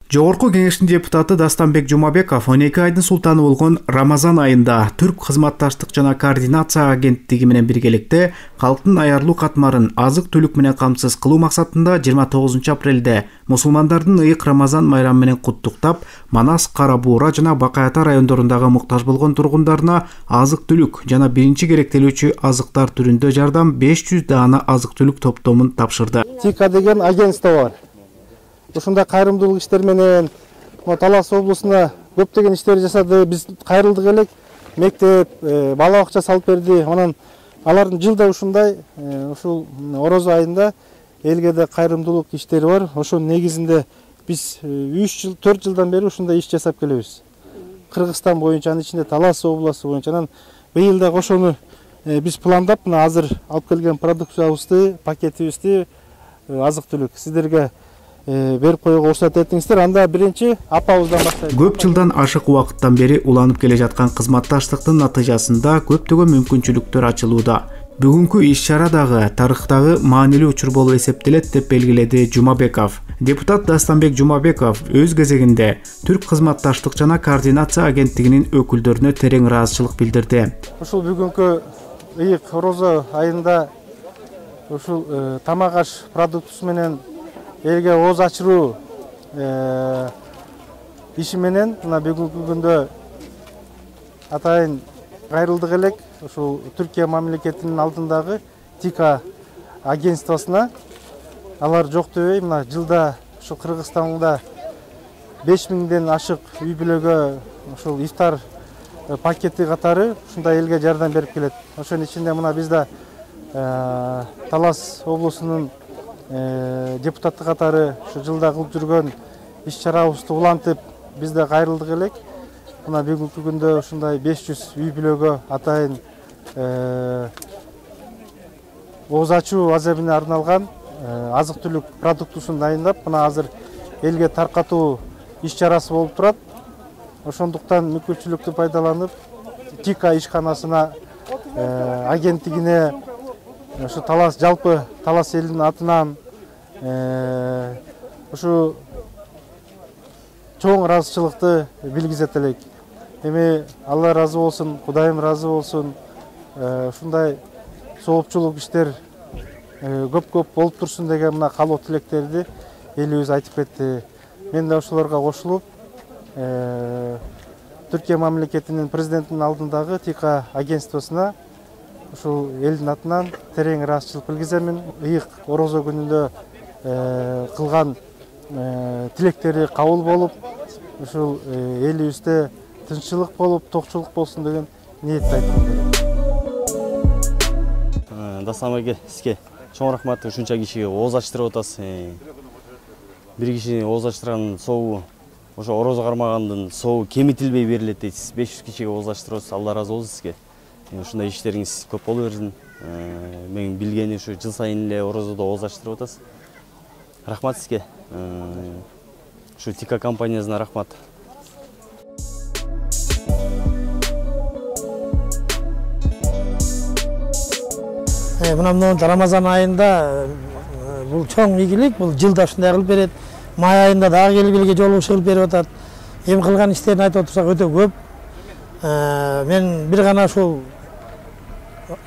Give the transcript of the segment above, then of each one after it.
Жогорку кеңештин депутаты Дастанбек Жумабеков 12 айдын султаны болгон Рамазан айында Түрк кызматташтык жана координация агенттиги менен биргеликте калктын аярлуу катмарын азык-түлүк менен камсыз кылуу максатында 29 апрелде мусулмандардын ыйык Рамазан майрамы менен куттуктап, Манас, Кара Буура жана Бакай Ата райондорундагы муктаж болгон тургундарына азык-түлүк жана биринчи керектелүүчү азыктар түрүндө жардам 500 даана азык-түлүк топтомун тапшырды. ТИКА деген агентство бар. Ушундай кайрымдуулук иштер менен Талас облусуна көптөгөн иштер жасады. Биз кайрылдык элек, мектеп, бала бакча салып берди. Анан алардын жылда ушундай ушул Орозо айында элге да кайрымдуулук иштери бар. Ошонун негизинде биз 3 жыл, 4 жылдан бери ушундай иш жасап келебиз. Кыргызстан боюнча, анын ичинде Талас областы боюнча. Анан быйыл да ошону биз пландап, мына азыр алып келген продукциябызды, пакетибизди азык-түлүк сиздерге берип коюуга уруксат этиңиздер. Анда биринчи апабыздан баштайбыз. Көп жылдан ашык убакыттан бери уланып келе жаткан кызматташтыктын натыйжасында көптөгөн мүмкүнчүлүктөр ачылууда. Бүгүнкү иш-чара дагы тарыхтагы маанилүү учур болуп эсептелет деп белгиледи Жумабеков. Депутат Дастанбек Жумабеков өз кезегинде Түрк кызматташтык жана координация агенттигинин өкүлдөрүнө терең ыраазычылык билдирди. Ушул бүгүнкү ыйык Орозо айында ушул тамак аш продуктусу менен элге ооз ачыруу иши менен мына бүгүнкү күндө атайын кайрылдык элек ушул Түркия мамлекетинин алдындагы ТИКА агентствосуна. Алар жок дебей, мына жылда ушул Кыргызстанда 5000ден ашык үй бүлөгө ушул ифтар пакети катары ушундай элге жардам берип келет. Ошонун ичинде мына бизде Талас облусунун депутаты катары ушу жылда кылып жүргөн иш-чарабызды улантып бизде кайрылдык элек. Мына бүгүнкү күндө ушундай 500 үй бүлөгө атайын ооз ачуу азабына арналган азык-түлүк продуктусун дайындап, мына азыр элге таркатуу иш-чарасы болуп турат. Ошондуктан мүмкүнчүлүктү пайдаланып ТИКА ишканасына агенттигине ушу Талас жалпы Талас элинин атынан ушу чоң ыраазычылыкты билгизет элек. Эми Алла ыраазы болсун, Кудайым ыраазы болсун. Ушундай соопчулук иштер көп болуп турсун деген мына каалоо тилектерди элибиз айтып кетти. Мен да ошолорго кошулуп Түркия мамлекетинин президентинин алдындагы ТИКА агентствосуна ушул элдин атынан терең ыраазычылык билгиземин. Ыйык Орозо күнүндө кылган тилектери кабыл болуп, ушул элибизде тынччылык болуп, токчулук болсун деген ниетти айткым келет. Дастанбек сизге чоң рахмат, ушунча кишиге ооз ачтырып атасыз. Бир киши ооз ачтырган сообу ошо Орозо кармагандын сообу кемитилбей берилет дейсиз. 500 кишиге ооз ачтырып атасыз. Алла ыраазы болсун сизге. Ушундай иштериңиз көп боло берсин. Мен билгени ушу жыл сайын эле Орозодо ооз ачтырып атасыз. Рахмат сизге. Ушу ТИКА компаниясына рахмат. Мына Рамазан айында бул чоң ийгилик, бул жылда ушундай кылып берет. Май айында дагы келип элге жолугуш кылып берип атат. Эми кылган иштерин айтып отурсак өтө көп. Мен бир гана ушул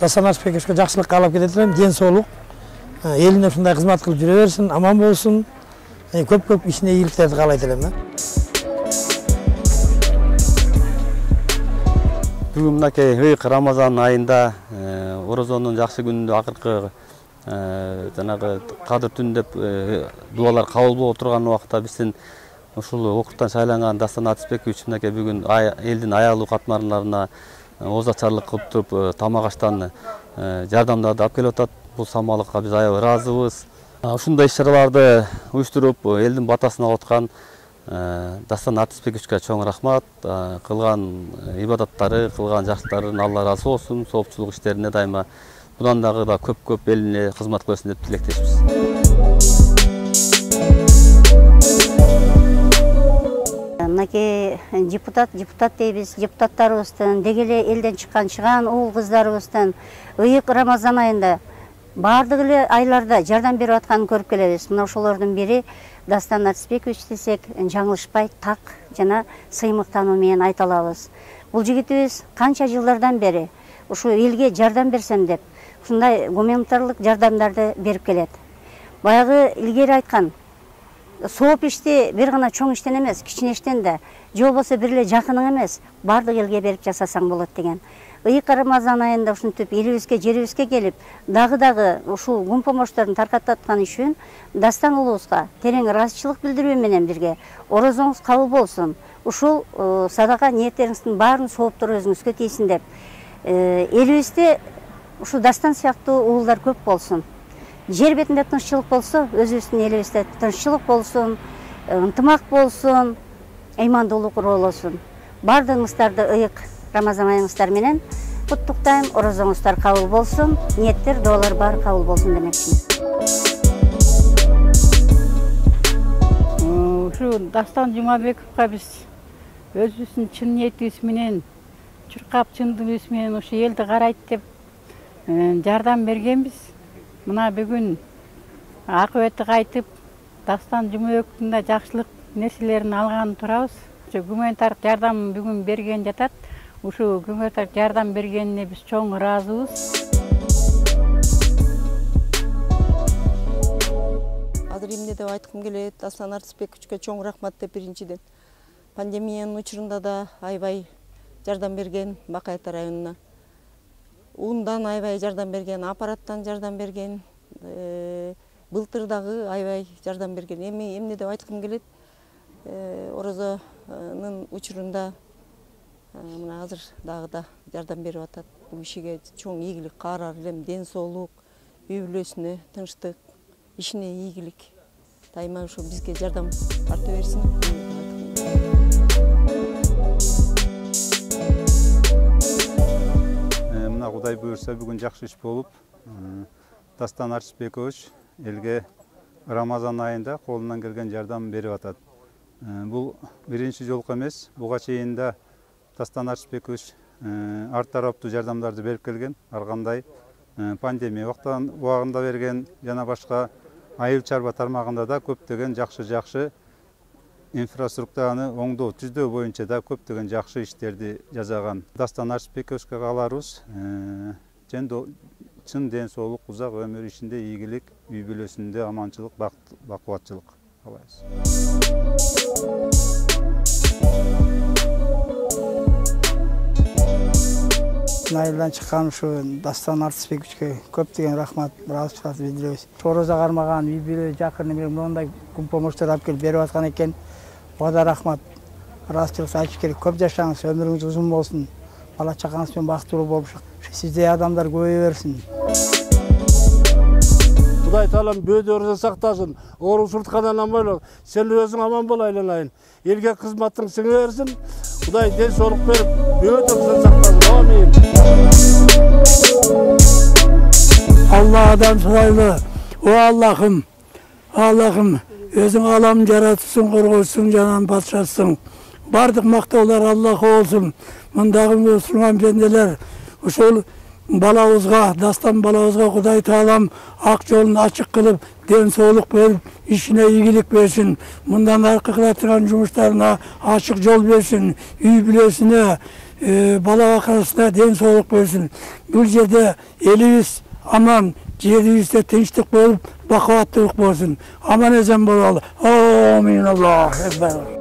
Дастанбековичке жакшылык каалап кетет элем, ден соолук. Элине ушундай кызмат кылып жүрө берсин, аман болсун. Көп ишине ийгиликтерди каалайт элем да. Бүгүн мынакей ыйык Рамазан айында Орозонун жакшы күнүндө акыркы жанагы кадыр түн деп дуалар кабыл болуп турган убакта биздин ушул округтан шайланган Дастан Атисбекович мынакей бүгүн элдин аялуу катмарларына ооз ачарлык кылып туруп тамак аштан жардамдарды алып келип атат. Бул самалыкка биз аябай ыраазыбыз. Ушундай иш-чараларды уюштуруп элдин батасын алып аткан Дастан Атисбековичке чоң рахмат. Кылган ибадаттары, кылган жакшылыктарын Алла ыраазы болсун. Соопчулук иштерине дайыма bundan da köp eline hizmet kılsın dep tilekteşmiz. Мынакей депутат дейбиз, депутаттарыбыздын, дегеле элден чыккан уул кыздарыбыздын ыйык Рамазан айында баардык эле айларда жардам берип атканын көрүп келебиз. Мына ошолордун бири Дастан Арсбекович десек, жаңылышпай так жана сыймыктануу менен айта алабыз. Бул жигитибиз канча жылдардан бери ушу элге жардам берсем деп, ушундай гуманитарлык жардамдарды берип келет. Баягы илгери айткан, сооп ишти бир гана чоң иштен эмес, кичине иштен да, же болбосо бир эле жакының эмес, баардык элге берип жасасаң болот деген. Ыйык Рамазан айында ушинтип элибизге, жерибизге келип, дагы ушул гум помоштордун таркатып аткан үчүн Дастан уулубузга терең ыраазычылык билдирүү менен бирге орозоңуз кабыл болсун. Ушул садака ниеттериңиздин баарын сооптор өзүңүзгө тийсин деп, элибизде ушу Дастан сыяктуу уулдар көп болсун. Жер бетинде тынччылык болсо, өзүбүздүн элибизде тынччылык болсун, ынтымак болсун, ыймандуулук уруулосун. Баардыгыңыздарды ыйык Рамазан айыңыздар менен куттуктайм, орозоңуздар кабыл болсун, ниеттер, дуалар баары кабыл болсун демекчимин. Ушу Дастан Жумабековго биз өзүбүздүн чын ниетибиз менен, чуркап чындыгыбыз менен ушу элди карайт деп жардам бергенбиз. Мына бүгүн акыбети кайтып, Дастан Жумабековдун да жакшылык нерселерин алган турабыз. Ушу гуманитардык жардам бүгүн берген жатат. Ушу гуманитардык жардам бергенине биз чоң ыраазыбыз. Азыр эмне деп айткым келет, Дастан Арсбековичке чоң рахмат деп биринчиден. Пандемиянын учурунда да аябай жардам берген Бакайта районуна. Ундан аябай жардам берген, аппараттан жардам берген, былтыр дагы аябай жардам берген. Эмне деп айткым келет, орозонун учурунда мына азыр дагы да жардам берип атат. Бул кишиге чоң ийгилик каарар элем, ден соолук, үй бүлөсүнө тынчтык, ишине ийгилик. Дайыма ушу бизге жардам арта берсин. Мына Кудай буйрса бүгүн жакшы иш болуп, Дастан Арсбекович элге Рамазан айында колунан келген жардам берип атат. Бул биринчи жолку эмес, буга чейин да Дастан Арсбекович ар тараптуу жардамдарды берип келген. Ар кандай пандемия убагында берген, жана башка айыл чарба тармагында да көптөгөн жакшы инфраструктураны оңдоо, түздөө боюнча да көптөгөн жакшы иштерди жасаган. Дастан Арсбековичке кааларыбыз чын ден соолук, узак өмүр ишинде ийгилик, үй бүлөсүндө аманчылык, бакубатчылык каалайбыз. Айылдан чыккан ушу Дастан Арсбековичке көптөгөн рахмат, ыраазычылык билдиребиз. Орозо кармаган үй бүлө жакын эмне мындай гум помоштор алып келип берип аткан экен. Буга да рахмат, ыраазычылык айтыш керек. Көп жашаңыз, өмүрүңүз узун болсун. Бала чакаңыз менен бактылуу болуп, сиздей адамдар көбөйө берсин. Кудай таалам бөөдөрүңүздү сактасын. Оорусуздукан албайлы. Сен өзүң аман бол айланайын. Элге кызматың сиңе берсин. Кудай ден соолук берип, бөөдөрүңүздү сактасын. Амин. Allah'dan sulaylı. O Allah'ım, özün alam yaratırsın, korkusun, canan patşatsın. Bardık maktalar Allah olsun. Mındağı Müslüman bendeler, uşul balağızga, Dastan balağızga Kuday Taalam ak yolunu açık kılıp, den soğuluk verip, işine iyilik versin. Bundan arka kılatıran cumuşlarına açık yol versin. Üy bilesine, bala akarasına den soğuluk versin. Bu yerde elimiz aman, yerimizde tinçlik bolup, bakavatlık bolsun. Aman ezen bolalı. Amin. Allah ekber.